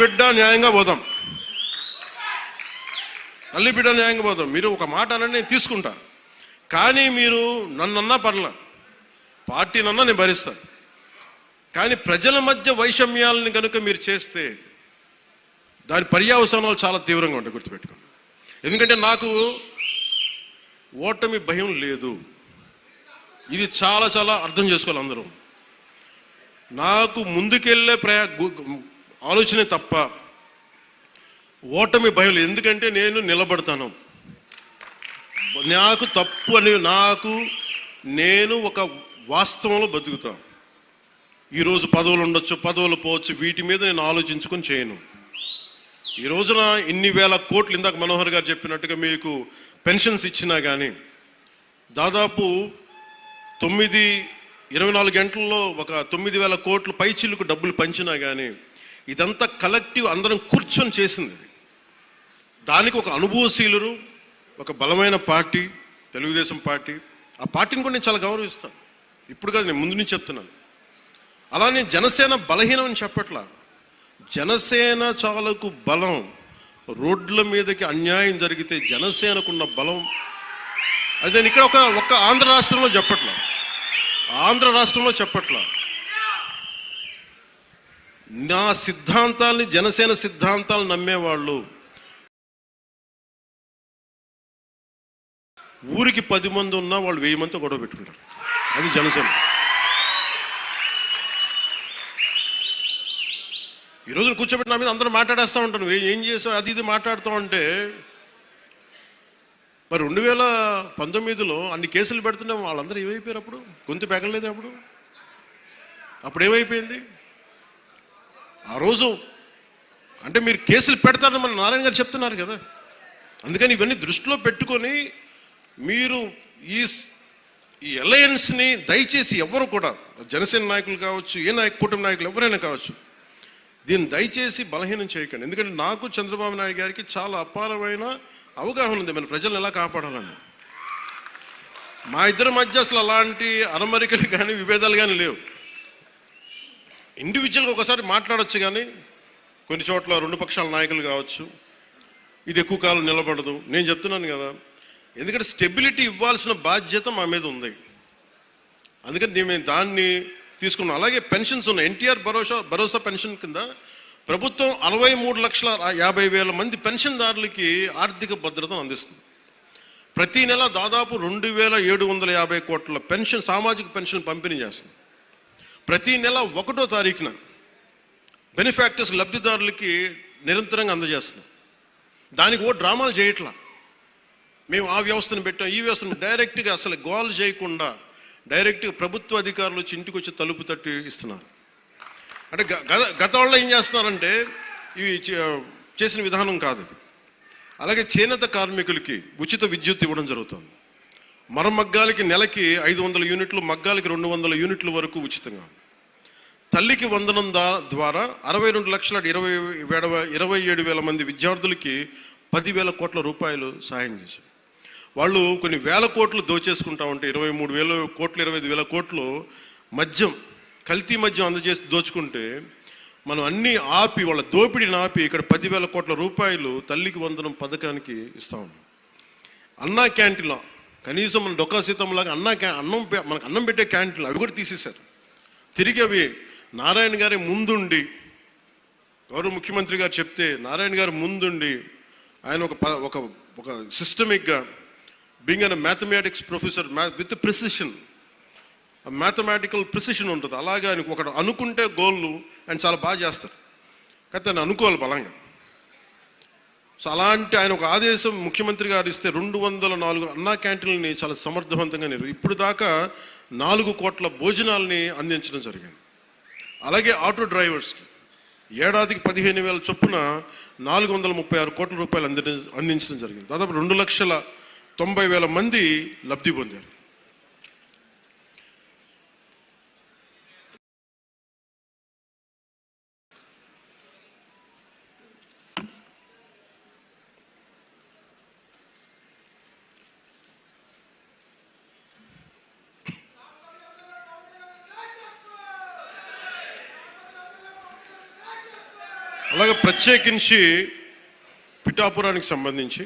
బిడ్డ న్యాయంగా పోదాం, తల్లి బిడ్డ న్యాయంగా పోదాం. మీరు ఒక మాట అనండి, నేను తీసుకుంటా. కానీ మీరు నన్నన్నా పర్లా, పార్టీనన్నా నేను భరిస్తాను. కానీ ప్రజల మధ్య వైషమ్యాలని కనుక మీరు చేస్తే దాని పర్యవసానాలు చాలా తీవ్రంగా ఉంటాయి, గుర్తుపెట్టుకోండి. ఎందుకంటే నాకు ఓటమి భయం లేదు, ఇది చాలా చాలా అర్థం చేసుకోవాలి అందరూ. నాకు ముందుకెళ్ళే ఆలోచనే తప్ప ఓటమి భయం లేదు. ఎందుకంటే నేను నిలబడతాను, నాకు తప్పు అని నేను ఒక వాస్తవంలో బతుకుతాను. ఈరోజు పదవులు ఉండొచ్చు, పదవులు పోవచ్చు, వీటి మీద నేను ఆలోచించుకొని చేయను. ఈ రోజున ఇన్ని వేల కోట్లు, ఇందాక మనోహర్ గారు చెప్పినట్టుగా మీకు పెన్షన్స్ ఇచ్చినా కానీ దాదాపు 24 గంటల్లో ఒక 9,000 కోట్లు పైచిల్లుకు డబ్బులు పంచినా కానీ ఇదంతా కలెక్టివ్ అందరం కూర్చొని చేసింది. దానికి ఒక అనుభవశీలురు, ఒక బలమైన పార్టీ తెలుగుదేశం పార్టీ. ఆ పార్టీని కూడా నేను చాలా గౌరవిస్తాను, ఇప్పుడు కాదు, నేను ముందు నుంచి చెప్తున్నాను. అలానే జనసేన బలహీనం అని చెప్పట్లా, జనసేన చాలకు బలం. రోడ్ల మీదకి అన్యాయం జరిగితే జనసేనకున్న బలం అది నేను ఇక్కడ ఒక ఆంధ్ర రాష్ట్రంలో చెప్పట్లా. నా సిద్ధాంతాల్ని, జనసేన సిద్ధాంతాలు నమ్మేవాళ్ళు ఊరికి 10 మంది ఉన్నా వాళ్ళు 1000 మందితో గొడవ పెట్టుకుంటారు. అది జనసేన. ఈరోజు కూర్చోబెట్టి నా మీద అందరూ మాట్లాడేస్తూ ఉంటాను, ఏం చేసావు అది ఇది మాట్లాడుతూ ఉంటే, మరి 2019లో అన్ని కేసులు పెడుతున్నాం, వాళ్ళందరూ ఏమైపోయారు? అప్పుడు గొంతు పెగలేదు. అప్పుడు ఏమైపోయింది? ఆ రోజు అంటే మీరు కేసులు పెడతారని మన నారాయణ గారు చెప్తున్నారు కదా. అందుకని ఇవన్నీ దృష్టిలో పెట్టుకొని మీరు ఈ అలయన్స్ని దయచేసి ఎవరు కూడా, జనసేన నాయకులు కావచ్చు, కూటమి నాయకులు ఎవరైనా కావచ్చు, దీన్ని దయచేసి బలహీనం చేయకండి. ఎందుకంటే నాకు చంద్రబాబు నాయుడు గారికి చాలా అపారమైన అవగాహన ఉంది మన ప్రజలను ఎలా కాపాడాలని. మా ఇద్దరి మధ్య అసలు అలాంటి అరమరికలు కానీ విభేదాలు కానీ లేవు. ఇండివిజువల్గా ఒకసారి మాట్లాడచ్చు, కానీ కొన్ని చోట్ల 2 పక్షాల నాయకులు కావచ్చు, ఇది ఎక్కువ కాలం నిలబడదు. నేను చెప్తున్నాను కదా, ఎందుకంటే స్టెబిలిటీ ఇవ్వాల్సిన బాధ్యత మా మీద ఉంది. అందుకని మేము దాన్ని తీసుకున్నాం. అలాగే పెన్షన్స్ ఉన్నాయి. ఎన్టీఆర్ భరోసా పెన్షన్ కింద ప్రభుత్వం 63,50,000 మంది పెన్షన్దారులకి ఆర్థిక భద్రతను అందిస్తుంది. ప్రతి నెల దాదాపు 2,750 కోట్ల పెన్షన్, సామాజిక పెన్షన్ పంపిణీ చేస్తుంది. ప్రతి నెల 1వ తారీఖున బెనిఫాక్టర్స్, లబ్ధిదారులకి నిరంతరంగా అందజేస్తున్నాం. దానికి డ్రామాలు చేయట్లా. మేము ఆ వ్యవస్థను పెట్టాం, ఈ వ్యవస్థను డైరెక్ట్గా అసలు గోల్ చేయకుండా డైరెక్ట్గా ప్రభుత్వ అధికారులు వచ్చి ఇంటికి వచ్చి తలుపు తట్టి ఇస్తున్నారు. అంటే గత వాళ్ళు ఏం చేస్తున్నారంటే ఇవి చేసిన విధానం కాదు అది. అలాగే చేనేత కార్మికులకి ఉచిత విద్యుత్ ఇవ్వడం జరుగుతుంది. మరమగ్గాలకి నెలకి 500 యూనిట్లు, మగ్గాలకి 200 యూనిట్ల వరకు ఉచితంగా. తల్లికి వందనం ద్వారా 62,27,000 మంది విద్యార్థులకి 10,000 కోట్ల రూపాయలు సాయం చేశారు. వాళ్ళు కొన్ని వేల కోట్లు దోచేసుకుంటా ఉంటే 23,000 కోట్లు, 25,000 కోట్లు మద్యం, కల్తీ మద్యం అందజేసి దోచుకుంటే మనం అన్నీ ఆపి, వాళ్ళ దోపిడీని ఆపి ఇక్కడ 10,000 కోట్ల రూపాయలు తల్లికి వందనం పథకానికి ఇస్తా ఉన్నాం. అన్నా క్యాంటీన్లో కనీసం మన డొక్కా సీతంలాగా మనకు అన్నం పెట్టే క్యాంటీన్లు అవి కూడా తీసేశారు. తిరిగి అవి నారాయణ గారి ముందుండి, గౌరవ ముఖ్యమంత్రి గారు చెప్తే నారాయణ గారు ముందుండి ఆయన ఒక సిస్టమిక్గా being an mathematics professor with precision, mathematical precision ఉంటుంది. అలాగే ఆయన ఒకటి అనుకుంటే గోళ్ళు ఆయన చాలా బాగా చేస్తారు, కానీ ఆయన అనుకోవాలి బలంగా. సో అలాంటి ఆయన ఒక ఆదేశం ముఖ్యమంత్రి గారు ఇస్తే 204 అన్నా క్యాంటీన్లని చాలా సమర్థవంతంగా ఇప్పుడు దాకా 4 కోట్ల భోజనాలని అందించడం జరిగింది. అలాగే ఆటో డ్రైవర్స్కి ఏడాదికి 15,000 చొప్పున 436 కోట్ల రూపాయలు అందించడం జరిగింది. దాదాపు 2,90,000 మంది లబ్ధి పొందారు. అలాగే ప్రత్యేకించి పిఠాపురానికి సంబంధించి